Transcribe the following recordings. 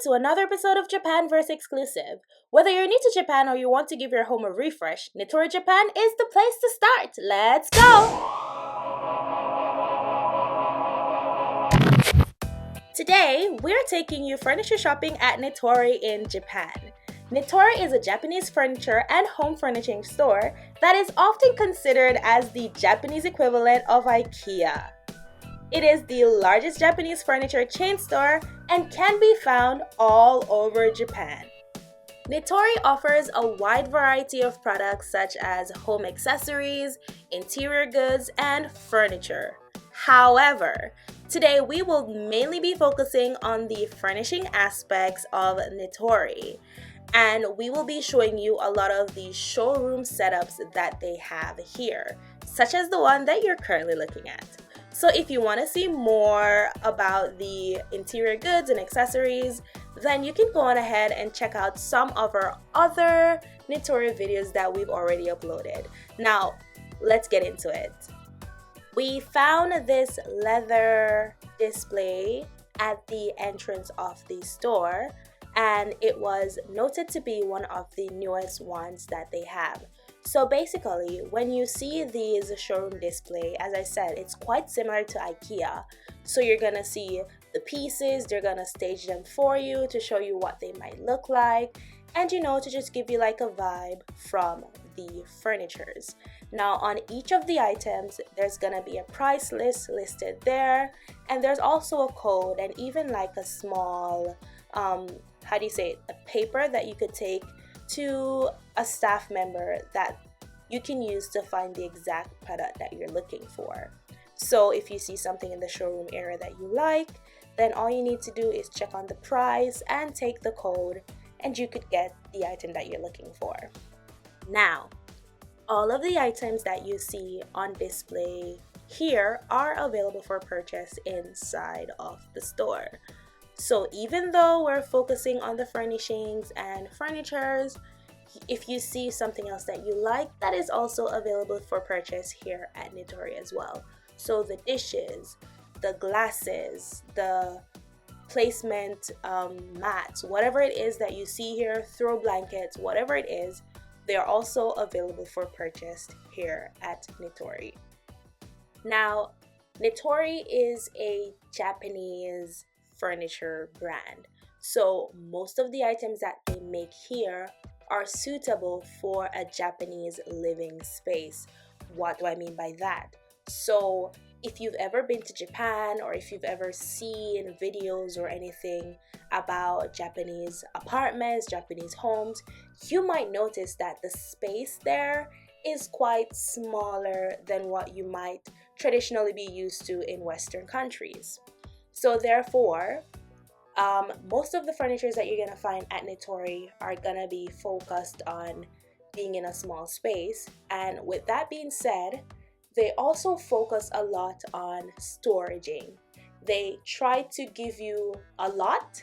to another episode of Japanverse exclusive. Whether you're new to Japan or you want to give your home a refresh, Nitori Japan is the place to start. Let's go! Today, we're taking you furniture shopping at Nitori in Japan. Nitori is a Japanese furniture and home furnishing store that is often considered as the Japanese equivalent of IKEA. It is the largest Japanese furniture chain store and can be found all over Japan. Nitori offers a wide variety of products such as home accessories, interior goods, and furniture. However, today we will mainly be focusing on the furnishing aspects of Nitori, and we will be showing you a lot of the showroom setups that they have here, such as the one that you're currently looking at. So if you want to see more about the interior goods and accessories, then you can go on ahead and check out some of our other Nitori videos that we've already uploaded. Now, let's get into it. We found this leather display at the entrance of the store, and it was noted to be one of the newest ones that they have. So basically, when you see these showroom display, as I said, it's quite similar to IKEA. So you're gonna see the pieces, they're gonna stage them for you to show you what they might look like, and to just give you like a vibe from the furnitures. Now on each of the items, there's gonna be a price list listed there, and there's also a code and even like a small, a paper that you could take to a staff member that you can use to find the exact product that you're looking for. So if you see something in the showroom area that you like, then all you need to do is check on the price and take the code, and you could get the item that you're looking for. Now, all of the items that you see on display here are available for purchase inside of the store. So even though we're focusing on the furnishings and furnitures, if you see something else that you like, that is also available for purchase here at Nitori as well. So the dishes, the glasses, the placement mats, whatever it is that you see here, throw blankets, whatever it is, they're also available for purchase here at Nitori. Now, Nitori is a Japanese furniture brand, so most of the items that they make here are suitable for a Japanese living space. What do I mean by that? So if you've ever been to Japan, or if you've ever seen videos or anything about Japanese apartments, Japanese homes, you might notice that the space there is quite smaller than what you might traditionally be used to in Western countries. So therefore, most of the furnitures that you're going to find at Nitori are going to be focused on being in a small space. And with that being said, they also focus a lot on storaging. They try to give you a lot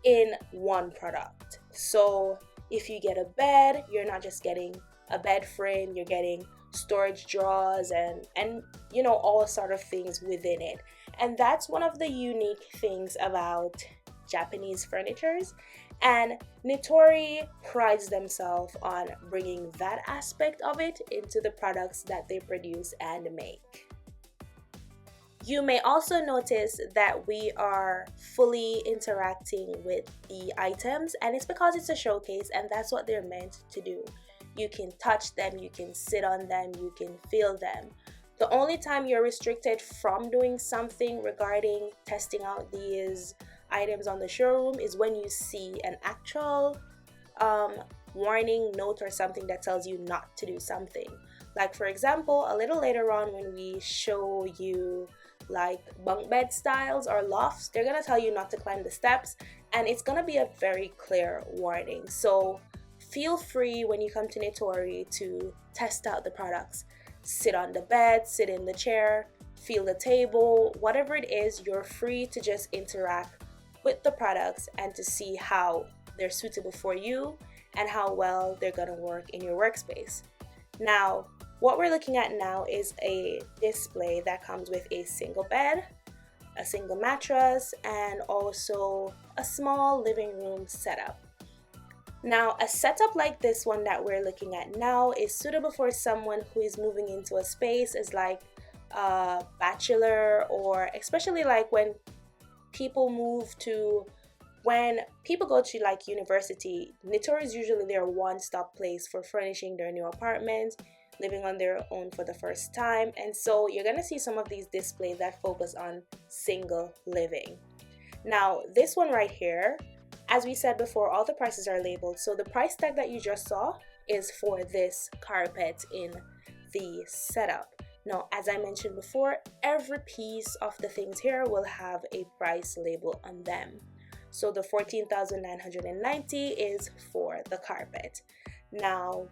in one product. So if you get a bed, you're not just getting a bed frame, you're getting storage drawers and all sort of things within it. And that's one of the unique things about Japanese furnitures, and Nitori prides themselves on bringing that aspect of it into the products that they produce and make. You may also notice that we are fully interacting with the items, and it's because it's a showcase and that's what they're meant to do. You can touch them, you can sit on them, you can feel them. The only time you're restricted from doing something regarding testing out these items on the showroom is when you see an actual warning note or something that tells you not to do something. Like for example, a little later on when we show you like bunk bed styles or lofts, they're gonna tell you not to climb the steps, and it's gonna be a very clear warning. So feel free when you come to Nitori to test out the products. Sit on the bed, sit in the chair, feel the table, whatever it is, you're free to just interact with the products and to see how they're suitable for you and how well they're gonna work in your workspace. Now, what we're looking at now is a display that comes with a single bed, a single mattress, and also a small living room setup. Now, a setup like this one that we're looking at now is suitable for someone who is moving into a space as like a bachelor, or especially like when people go to like university. Nitori is usually their one-stop place for furnishing their new apartments, living on their own for the first time. And so you're gonna see some of these displays that focus on single living. Now, this one right here, as we said before, all the prices are labeled. So the price tag that you just saw is for this carpet in the setup. Now, as I mentioned before, every piece of the things here will have a price label on them. So the $14,990 is for the carpet. Now,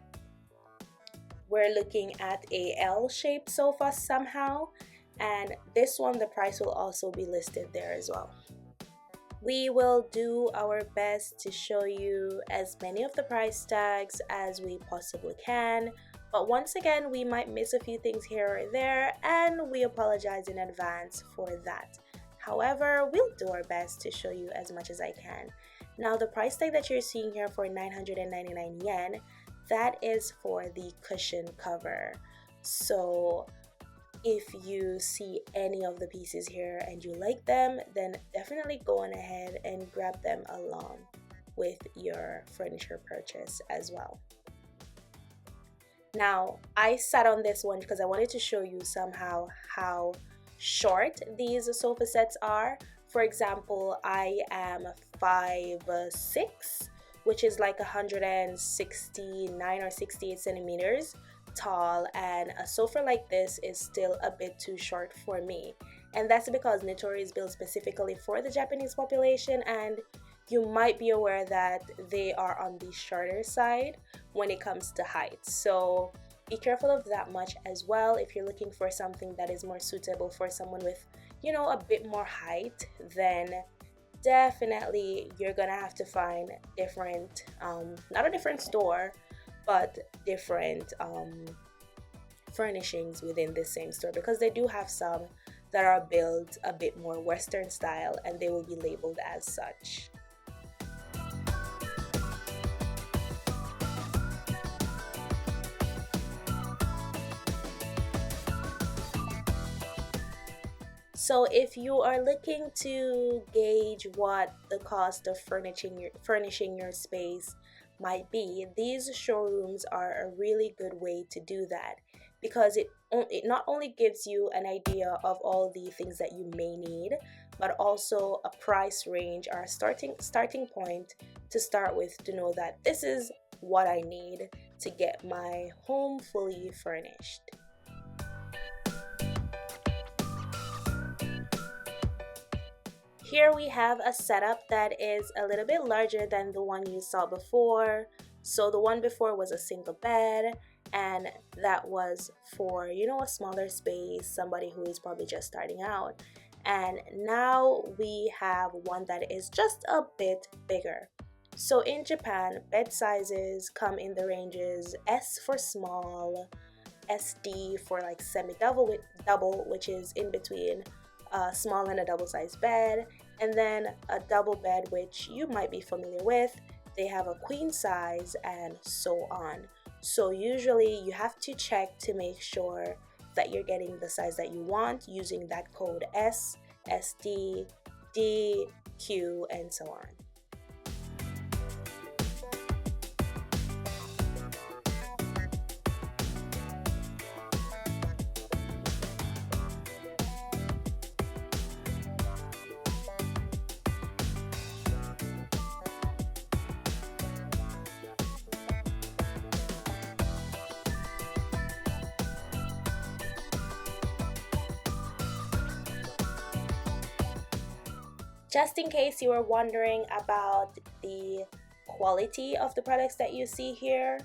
we're looking at a L-shaped sofa somehow, and this one, the price will also be listed there as well. We will do our best to show you as many of the price tags as we possibly can, but once again, we might miss a few things here or there, and we apologize in advance for that. However, we'll do our best to show you as much as I can. Now, the price tag that you're seeing here for 999 yen, that is for the cushion cover. So if you see any of the pieces here and you like them, then definitely go on ahead and grab them along with your furniture purchase as well. Now, I sat on this one because I wanted to show you somehow how short these sofa sets are. For example, I am 5'6", which is like 169 or 68 centimeters tall, and a sofa like this is still a bit too short for me. And that's because Nitori is built specifically for the Japanese population, and you might be aware that they are on the shorter side when it comes to height. So be careful of that much as well. If you're looking for something that is more suitable for someone with, you know, a bit more height, then definitely you're gonna have to find different, not a different store, but different furnishings within the same store, because they do have some that are built a bit more Western style and they will be labeled as such. So if you are looking to gauge what the cost of furnishing your space might be, these showrooms are a really good way to do that, because it not only gives you an idea of all the things that you may need, but also a price range or a starting point to start with, to know that this is what I need to get my home fully furnished. Here we have a setup that is a little bit larger than the one you saw before. So the one before was a single bed, and that was for, you know, a smaller space, somebody who is probably just starting out. And now we have one that is just a bit bigger. So in Japan, bed sizes come in the ranges S for small, SD for like semi-double, double, which is in between a small and a double-sized bed, and then a double bed, which you might be familiar with. They have a queen size, and so on. So usually you have to check to make sure that you're getting the size that you want using that code S, SD, D, Q, and so on. Just in case you were wondering about the quality of the products that you see here,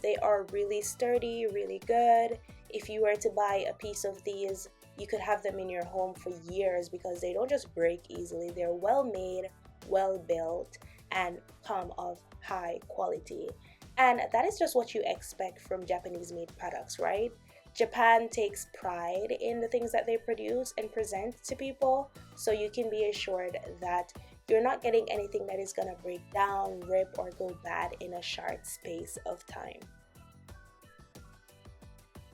they are really sturdy, really good. If you were to buy a piece of these, you could have them in your home for years because they don't just break easily. They're well made, well built, and come of high quality. And that is just what you expect from Japanese made products, right? Japan takes pride in the things that they produce and present to people, so you can be assured that you're not getting anything that is going to break down, rip, or go bad in a short space of time.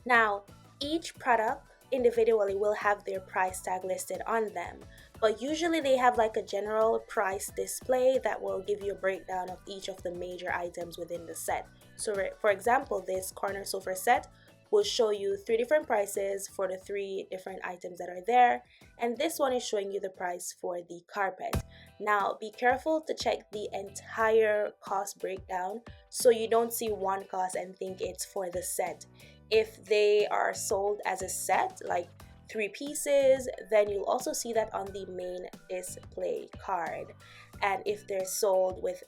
Now, each product individually will have their price tag listed on them, but usually they have like a general price display that will give you a breakdown of each of the major items within the set. So for example, this corner sofa set will show you 3 different prices for the 3 different items that are there, and this one is showing you the price for the carpet. Now be careful to check the entire cost breakdown so you don't see one cost and think it's for the set. If they are sold as a set, like 3 pieces, then you'll also see that on the main display card. And if they're sold with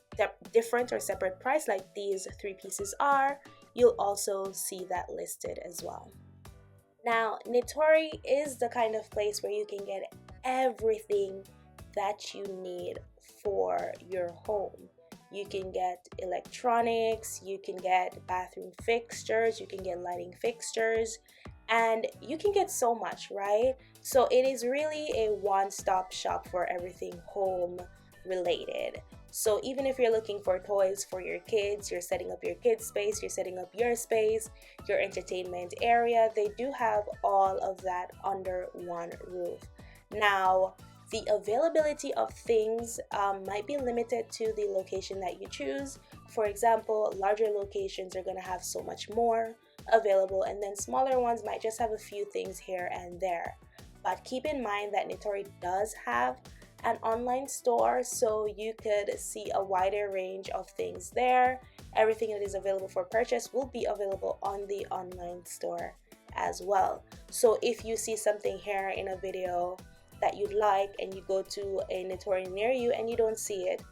different or separate price, like these 3 pieces are, you'll also see that listed as well. Now, Nitori is the kind of place where you can get everything that you need for your home. You can get electronics, you can get bathroom fixtures, you can get lighting fixtures, and you can get so much, right? So it is really a one-stop shop for everything home related. So even if you're looking for toys for your kids, you're setting up your kids' space, you're setting up your space, your entertainment area, they do have all of that under one roof. Now, the availability of things might be limited to the location that you choose. For example, larger locations are going to have so much more available, and then smaller ones might just have a few things here and there. But keep in mind that Nitori does have an online store, so you could see a wider range of things there. Everything that is available for purchase will be available on the online store as well. So if you see something here in a video that you'd like and you go to a Nitori near you and you don't see it,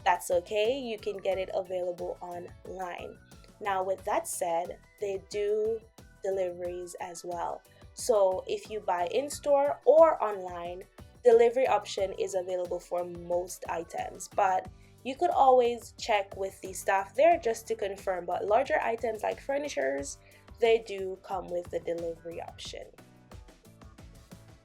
that's okay. You can get it available online. Now with that said, they do deliveries as well. So if you buy in store or online, delivery option is available for most items, but you could always check with the staff there just to confirm. But larger items like furnitures, they do come with the delivery option.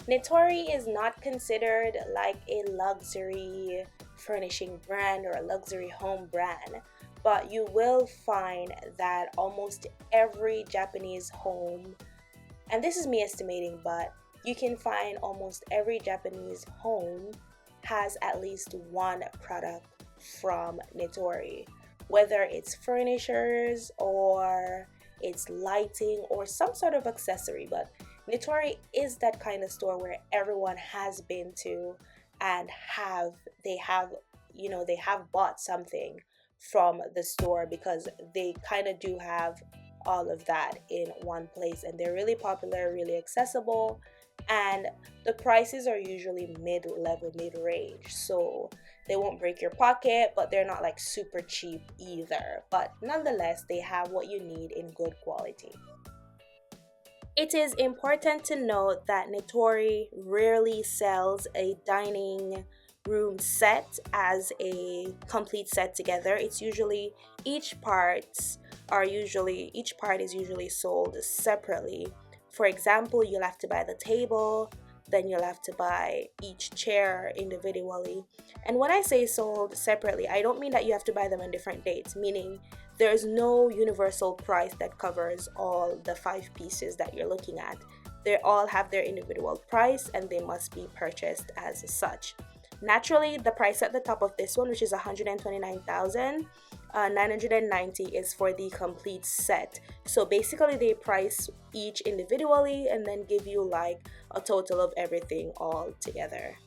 Nitori is not considered like a luxury furnishing brand or a luxury home brand, but you will find that almost every Japanese home, and this is me estimating, but you can find almost every Japanese home has at least one product from Nitori, whether it's furnitures or it's lighting or some sort of accessory. But Nitori is that kind of store where everyone has been to and they have bought something from the store, because they kind of do have all of that in one place, and they're really popular, really accessible, and the prices are usually mid-level, mid-range, so they won't break your pocket, but they're not like super cheap either. But nonetheless, they have what you need in good quality. It is important to note that Nitori rarely sells a dining room set as a complete set together. It's usually each part is usually sold separately. For example, you'll have to buy the table, then you'll have to buy each chair individually. And when I say sold separately, I don't mean that you have to buy them on different dates, meaning there's no universal price that covers all the 5 pieces that you're looking at. They all have their individual price and they must be purchased as such. Naturally, the price at the top of this one, which is 129,990, is for the complete set. So basically they price each individually and then give you like a total of everything all together.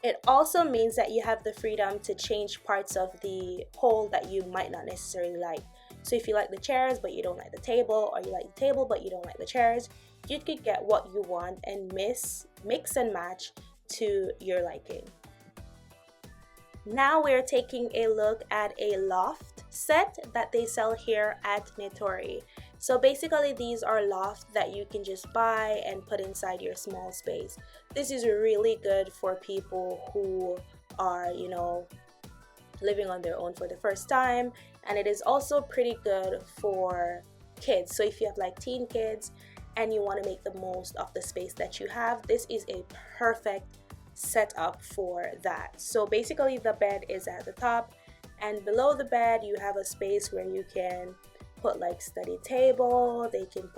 It also means that you have the freedom to change parts of the whole that you might not necessarily like. So if you like the chairs but you don't like the table, or you like the table but you don't like the chairs, you could get what you want and mix and match to your liking. Now we're taking a look at a loft set that they sell here at Nitori. So basically these are lofts that you can just buy and put inside your small space. This is really good for people who are, living on their own for the first time, and it is also pretty good for kids. So if you have like teen kids and you want to make the most of the space that you have, this is a perfect setup for that. So basically the bed is at the top, and below the bed you have a space where you can put like study table, they can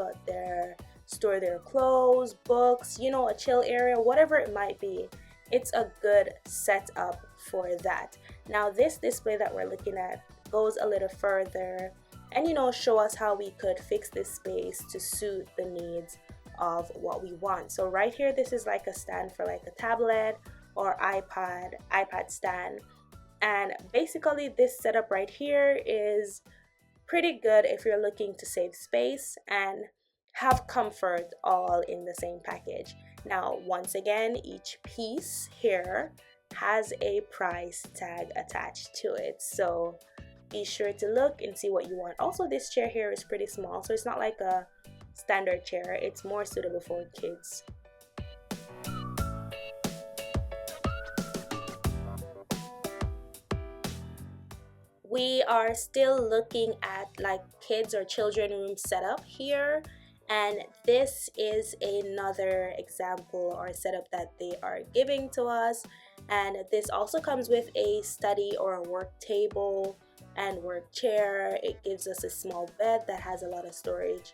store their clothes, books, you know, a chill area, whatever it might be. It's a good setup for that. Now this display that we're looking at goes a little further and, you know, show us how we could fix this space to suit the needs of what we want. So right here, this is like a stand for like a tablet or iPad stand. And basically this setup right here is pretty good if you're looking to save space and have comfort all in the same package. Now, once again, each piece here has a price tag attached to it. So be sure to look and see what you want. Also, this chair here is pretty small, so it's not like a standard chair. It's more suitable for kids. We are still looking at like kids or children room setup here, and this is another example or setup that they are giving to us. And this also comes with a study or a work table and work chair. It gives us a small bed that has a lot of storage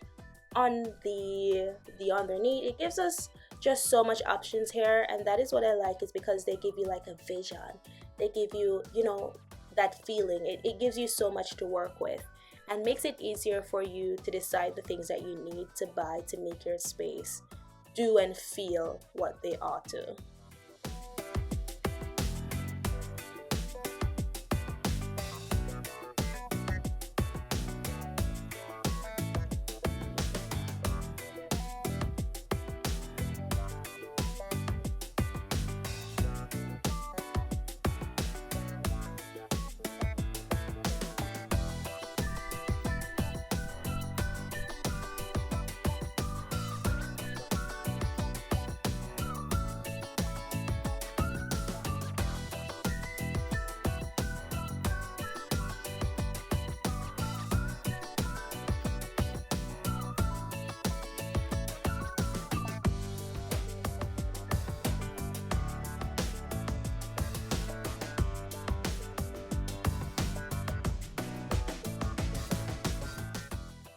on the underneath. It gives us just so much options here, and that is what I like, is because they give you like a vision. They give you, you know, that feeling. It gives you so much to work with and makes it easier for you to decide the things that you need to buy to make your space do and feel what they ought to.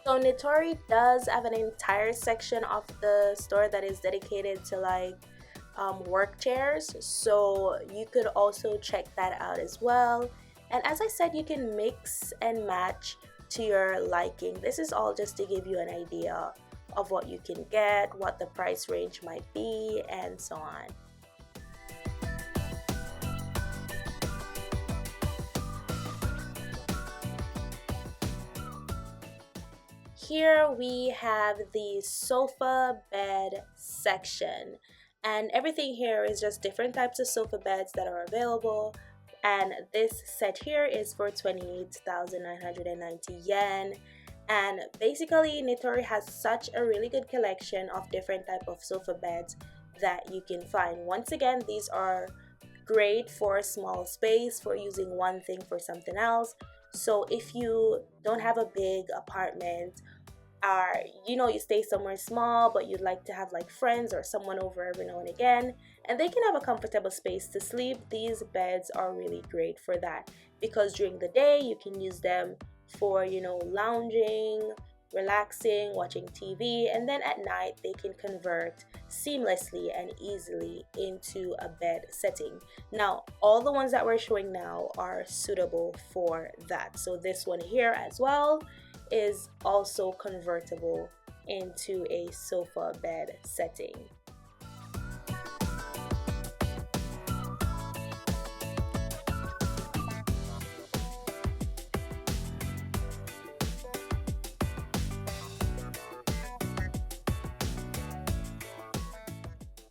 So Nitori does have an entire section of the store that is dedicated to like work chairs, so you could also check that out as well. And as I said, you can mix and match to your liking. This is all just to give you an idea of what you can get, what the price range might be, and so on. Here we have the sofa bed section, and everything here is just different types of sofa beds that are available. And this set here is for 28,990 yen. And basically Nitori has such a really good collection of different type of sofa beds that you can find. Once again, these are great for a small space, for using one thing for something else. So if you don't have a big apartment, or you know, you stay somewhere small but you'd like to have like friends or someone over every now and again, and they can have a comfortable space to sleep, these beds are really great for that, because during the day you can use them for, you know, lounging, relaxing, watching TV, and then at night they can convert seamlessly and easily into a bed setting. Now all the ones that we're showing now are suitable for that. So this one here as well is also convertible into a sofa bed setting.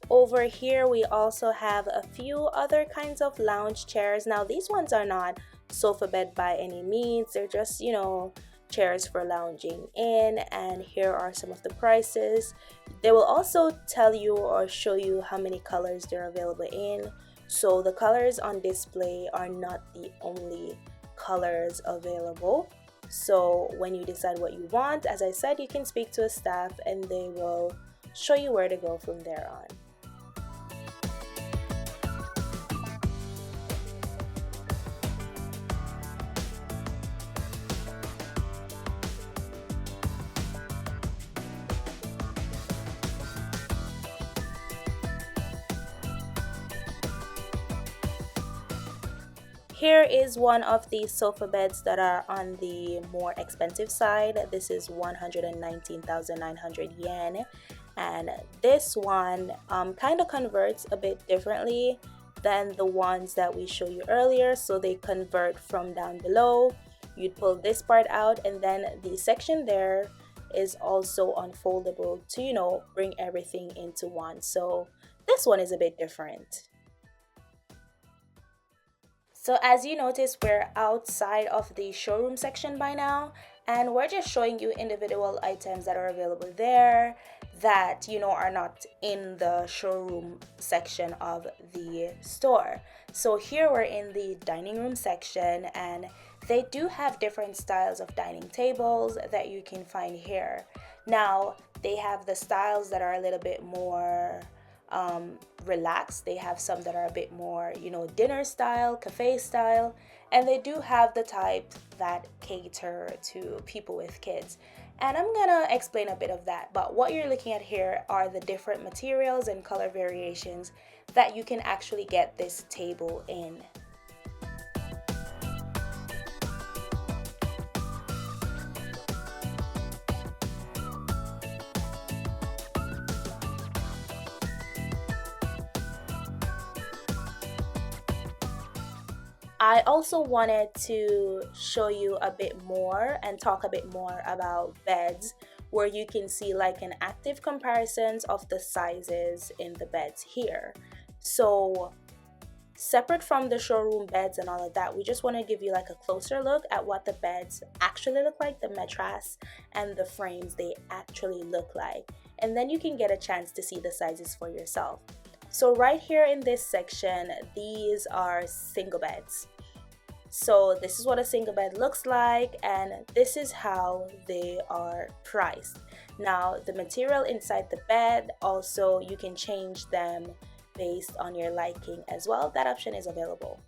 Over here we also have a few other kinds of lounge chairs. Now these ones are not sofa bed by any means, they're just, you know, chairs for lounging in, and here are some of the prices. They will also tell you or show you how many colors they're available in. So the colors on display are not the only colors available. So when you decide what you want, as I said, you can speak to a staff and they will show you where to go from there on. Here is one of the sofa beds that are on the more expensive side. This is 119,900 yen, and this one kind of converts a bit differently than the ones that we showed you earlier. So they convert from down below. You'd pull this part out, and then the section there is also unfoldable to, you know, bring everything into one. So this one is a bit different. So as you notice, we're outside of the showroom section by now, and we're just showing you individual items that are available there that, you know, are not in the showroom section of the store. So here we're in the dining room section, and they do have different styles of dining tables that you can find here. Now, they have the styles that are a little bit more relaxed. They have some that are a bit more, you know, dinner style, cafe style, and they do have the type that cater to people with kids. And I'm gonna explain a bit of that, but what you're looking at here are the different materials and color variations that you can actually get this table in. I also wanted to show you a bit more and talk a bit more about beds, where you can see like an active comparisons of the sizes in the beds here. So separate from the showroom beds and all of that, we just want to give you like a closer look at what the beds actually look like, the mattress and the frames they actually look like. And then you can get a chance to see the sizes for yourself. So right here in this section, these are single beds. So this is what a single bed looks like, and this is how they are priced. Now, the material inside the bed, also you can change them based on your liking as well. That option is available.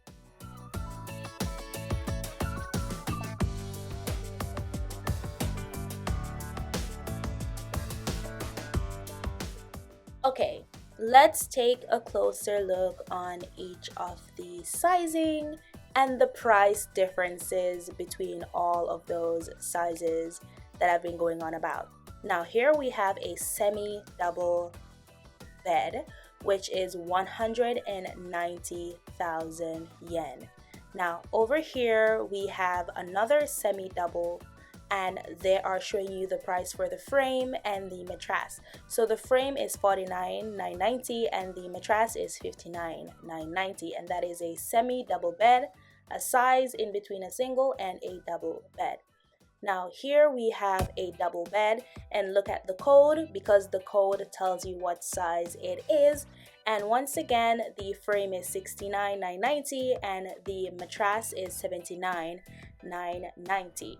Okay, let's take a closer look on each of the sizing and the price differences between all of those sizes that I've been going on about. Now here we have a semi-double bed, which is 190,000 yen. Now over here we have another semi-double, and they are showing you the price for the frame and the mattress. So the frame is 49,990 and the mattress is 59,990, and that is a semi-double bed, a size in between a single and a double bed. Now here we have a double bed, and look at the code, because the code tells you what size it is. And once again, the frame is 69,990 and the mattress is 79,990.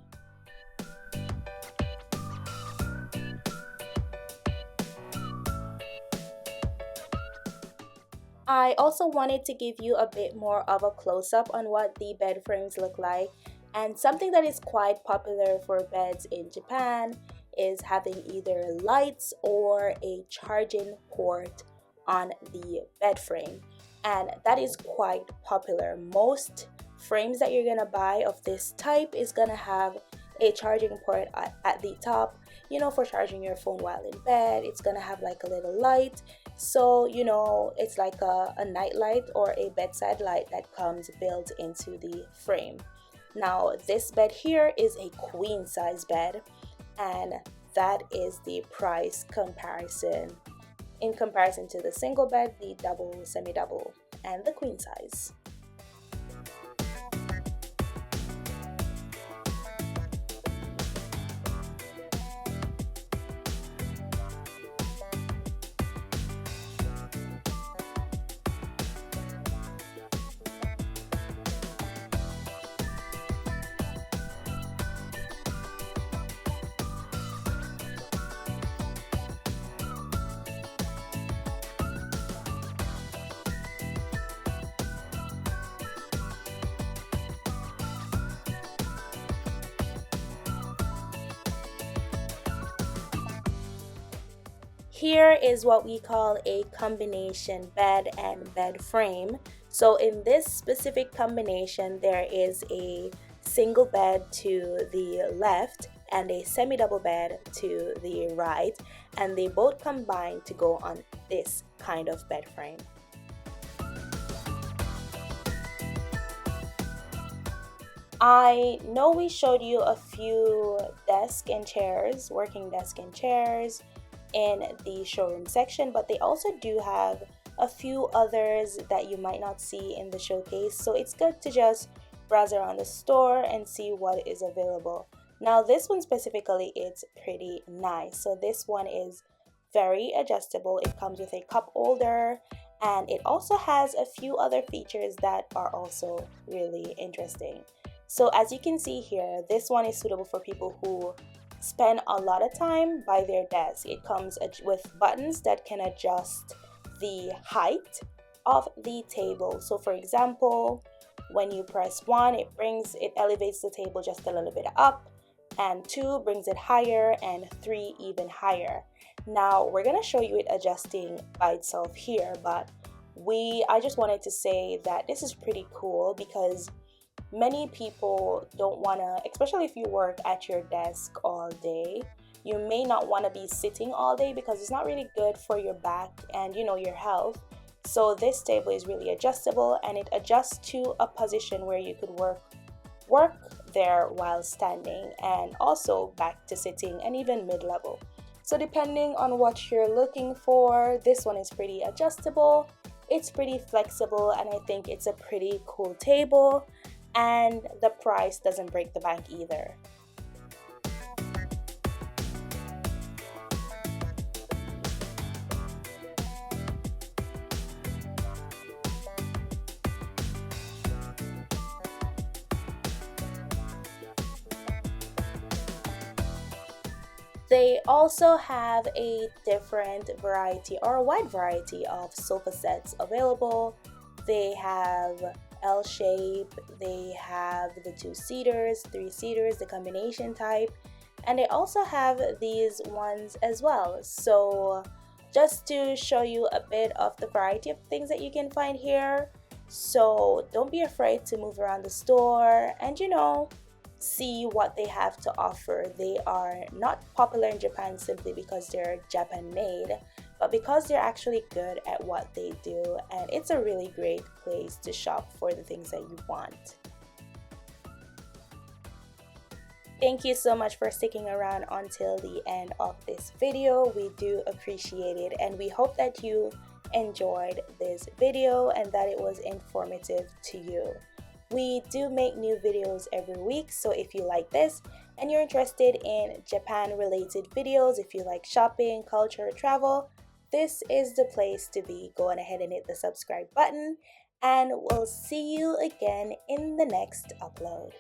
I also wanted to give you a bit more of a close-up on what the bed frames look like, and something that is quite popular for beds in Japan is having either lights or a charging port on the bed frame, and that is quite popular. Most frames that you're gonna buy of this type is gonna have a charging port at the top, you know, for charging your phone while in bed. It's gonna have like a little light, so you know, it's like a night light or a bedside light that comes built into the frame. Now this bed here is a queen size bed, and that is the price comparison in comparison to the single bed, the double, semi-double, and the queen size. Here is what we call a combination bed and bed frame. So in this specific combination, there is a single bed to the left and a semi-double bed to the right, and they both combine to go on this kind of bed frame. I know we showed you a few desk and chairs, working desk and chairs in the showroom section, but they also do have a few others that you might not see in the showcase, so it's good to just browse around the store and see what is available. Now this one specifically, it's pretty nice. So this one is very adjustable. It comes with a cup holder, and it also has a few other features that are also really interesting. So as you can see here, this one is suitable for people who spend a lot of time by their desk. It comes with buttons that can adjust the height of the table. So for example, when you press 1, it elevates the table just a little bit up, and 2 brings it higher, and 3 even higher. Now we're gonna show you it adjusting by itself here, but I just wanted to say that this is pretty cool because many people don't want to, especially if you work at your desk all day, you may not want to be sitting all day because it's not really good for your back and your health. So this table is really adjustable, and it adjusts to a position where you could work there while standing, and also back to sitting and even mid-level. So depending on what you're looking for, this one is pretty adjustable, it's pretty flexible, and I think it's a pretty cool table. And the price doesn't break the bank either. They also have a different variety, or a wide variety, of sofa sets available. They have L shape, they have the 2-seaters, 3-seaters, the combination type, and they also have these ones as well. So just to show you a bit of the variety of things that you can find here, so don't be afraid to move around the store and see what they have to offer. They are not popular in Japan simply because they're Japan made, but because they're actually good at what they do, and it's a really great place to shop for the things that you want. Thank you so much for sticking around until the end of this video. We do appreciate it, and we hope that you enjoyed this video and that it was informative to you. We do make new videos every week, so if you like this and you're interested in Japan related videos, if you like shopping, culture, travel, this is the place to be. Go on ahead and hit the subscribe button, and we'll see you again in the next upload.